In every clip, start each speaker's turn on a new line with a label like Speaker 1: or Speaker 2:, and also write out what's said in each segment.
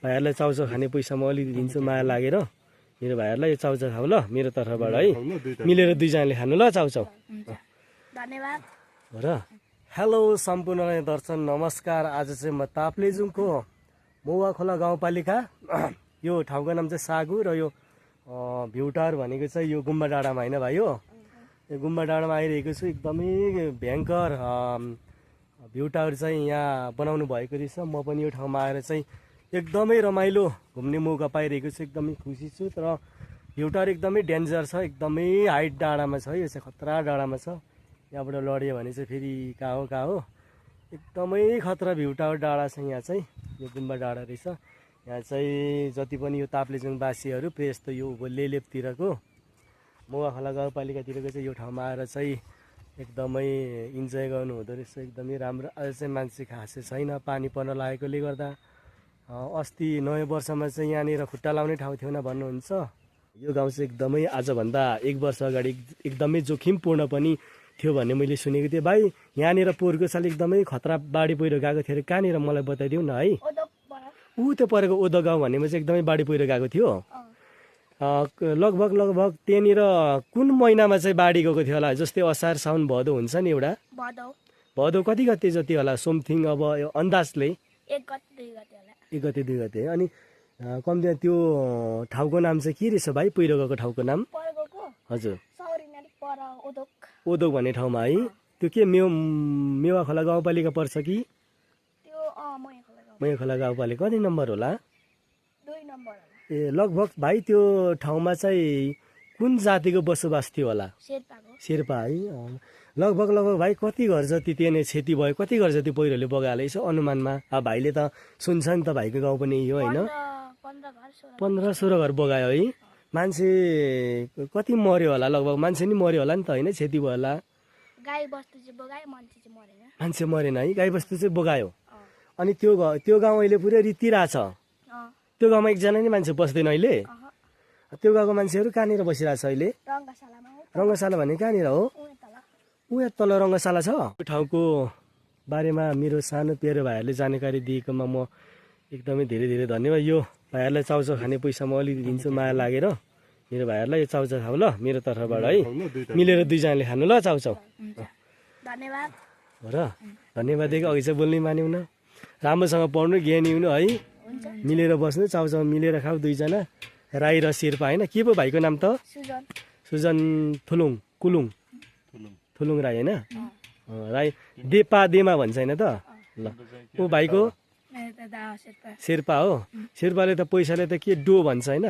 Speaker 1: भाइहरूलाई चाउचाउ खाने पैसा म अलिकति दिन्छु माया लागेर मेरो भाइहरूलाई यो चाउचाउ खाऊ ल मेरो तर्फबाट है मिलेर दुईजनाले खानु ल चाउचाउ
Speaker 2: धन्यवाद
Speaker 1: र हेलो सम्पूर्णलाई दर्शन नमस्कार। आज चाहिँ म ताप्लेजुङको मौवा खोला गाउँपालिका यो ठाउँको नाम चाहिँ सागु र यो भ्यू टावर भनेको चाहिँ यो गुम्बा डाँडामा होइन भाइ हो। यो गुम्बा डाँडामा आइरहेको छु। एकदमै भयङ्कर भ्यू टावर चाहिँ यहाँ बनाउनु भएको रहेछ। म पनि यो ठाउँमा आएर चाहिँ एकदमै रमाइलो घुम्ने मौका पाइरहेको छु। एकदमै खुसी छु। तर भ्यू टावर एकदमै डेन्जर छ। एकदमै हाइट डाँडामा छ। यो चाहिँ खतरा डाँडामा छ। यहाँबाट लड्यो भने चाहिँ फेरि कहाँ हो एकदमै खतरा भ्यू टावर डाँडा छ। यहाँ चाहिँ यो गुम्बा डाँडा रहेछ। यहाँ चाहिँ जति पनि यो ताप्लेजुङवासीहरू प्रेस त यो लेलेपतिरको मौवा खोला गाउँपालिकातिरको चाहिँ यो ठाउँमा आएर चाहिँ एकदमै इन्जोय गर्नु हुँदो रहेछ। एकदमै राम्रो। आज चाहिँ मान्छे खासै छैन पानी पर्न लागेकोले गर्दा। अस्ति नयाँ वर्षमा चाहिँ यहाँनिर खुट्टा लाउने ठाउँ थिएन भन्नुहुन्छ। यो गाउँ चाहिँ एकदमै आजभन्दा 1 वर्ष अगाडि एकदमै जोखिमपूर्ण पनि थियो भन्ने मैले सुनेको थिएँ। भाइ यहाँनिर पोहोरको साल एकदमै खतरा बाढी पहिरो गएको थियो अरे। कहाँनिर मलाई बताइदिउ न है। त्यो परेको ओदो गाउँ भन्नेमा चाहिँ एकदमै बाढी पहिरो गएको थियो। लगभग त्यहाँनिर कुन महिनामा चाहिँ बाढी गएको थियो होला? जस्तै असार साउन भदौ हुन्छ नि एउटा भदौ कति गते जति होला समथिङ अब यो अन्दाजले
Speaker 2: 1 गते 2 गते होला।
Speaker 1: 1 गते 2 गते अनि कम्ती त्यो ठाउँको नाम चाहिँ के रहेछ भाइ? पहिरो गएको ठाउँको नाम हजुर ओदोक भन्ने ठाउँमा है। त्यो के मेवा खोला गाउँपालिका पर्छ कि
Speaker 2: त्यो
Speaker 1: मया खोला गाउँपालिका कति नम्बर होला?
Speaker 2: 2 नम्बर होला।
Speaker 1: ए लगभग भाइ त्यो ठाउँमा चाहिँ कुन जातिको बसोबास थियो होला? शेर्पा है। लगभग भाइ कति घर जति त्यहाँ क्षति भयो? कति घर जति पहिरोले बगायो यसो अनुमानमा? अब भाइले त सुन्छ नि त, भाइको गाउँ पनि यो होइन। 15-16 घर बगायो है। मान्छे कति मर्यो होला? लगभग मान्छे नि मर्यो होला नि त होइन? क्षति भयो होला।
Speaker 2: गाई बस्तु चाहिँ बगायो, मान्छे चाहिँ मरेन।
Speaker 1: मान्छे मरेन है। गाई बस्तु चाहिँ बगायो। अनि त्यो गाउँ अहिले पुरै रित्तिरहेछ। त्यो गाउँमा एकजना नि मान्छे बस्दैन अहिले। त्यो गाउँको मान्छेहरू कहाँनिर बसिरहेछ अहिले? रङ्गशाला भने कहाँनिर हो? उहाँ तल रङ्गशाला छ। यो ठाउँको बारेमा मेरो सानो प्यारो भाइहरूले जानकारी दिएकोमा म एकदमै धेरै धन्यवाद। यो भाइहरूलाई चाउचाउ खाने पैसा म अलिकति दिन्छु माया लागेर मेरो भाइहरूलाई यो चाउचाउ खाऊ ल मेरो तर्फबाट है मिलेर दुईजनाले खानु ल चाउचाउ।
Speaker 2: धन्यवाद
Speaker 1: र धन्यवाद दिएको अघि चाहिँ बोल्नै मान्यौ न। राम्रोसँग पढ्नु ज्ञानी हुनु है। मिलेर बस्नु चाउचाउ मिलेर खाऊ दुईजना। राई र शेर्पा होइन। के पो भाइको नाम त? सुजन थुलुङ राई होइन। राई देमा भन्छ होइन त? ल ऊ भाइको शेर्पा हो। शेर्पाले त पैसाले त के डो भन्छ होइन?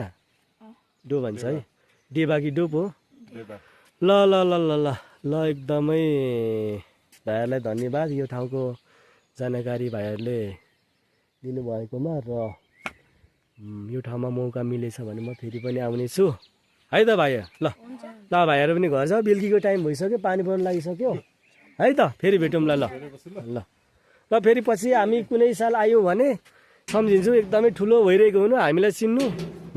Speaker 1: डो भन्छ है। डेबा कि डोप हो? ल एकदमै भाइहरूलाई धन्यवाद यो ठाउँको जानकारी भाइहरूले दिनुभएकोमा। र यो ठाउँमा मौका मिलेछ भने म फेरि पनि आउनेछु है त भाइ। ल भाइहरू पनि घर छ। बेलुकीको टाइम भइसक्यो, पानी पर्न लागिसक्यो है त। फेरि भेटौँला ल फेरि पछि हामी कुनै साल आयौँ भने सम्झिन्छु। एकदमै ठुलो भइरहेको हुनु, हामीलाई चिन्नु,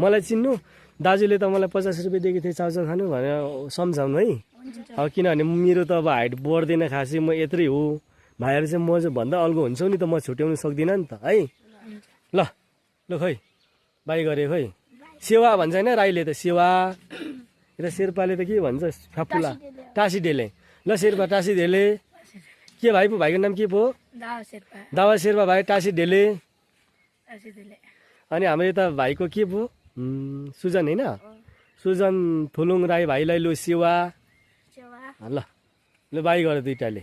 Speaker 1: मलाई चिन्नु। दाजुले त मलाई 50 रुपियाँ दिएको थिएँ चाउचाउ खानु भनेर सम्झाउनु है। अब किनभने मेरो त अब हाइट बढ्दैन खासै, म यत्रै हो। भाइहरू चाहिँ म भन्दा अल्गो हुन्छौ नि त, म छुट्याउनु सक्दिनँ नि त है। ल खै बाई गरे खै। सेवा भन्छ होइन राईले त सेवा। र शेर्पाले त के भन्छ? फापुला टासी डेले। ल शेर्पा टासी डेले। के भाइ पो? भाइको नाम के पो? दावा शेर्पा भाइ टासी डेले। अनि हाम्रो यता भाइको के पो? सुजन होइन? सुजन थुलुङ राई भाइलाई लो सेवा। ल बाई गर दुइटाले।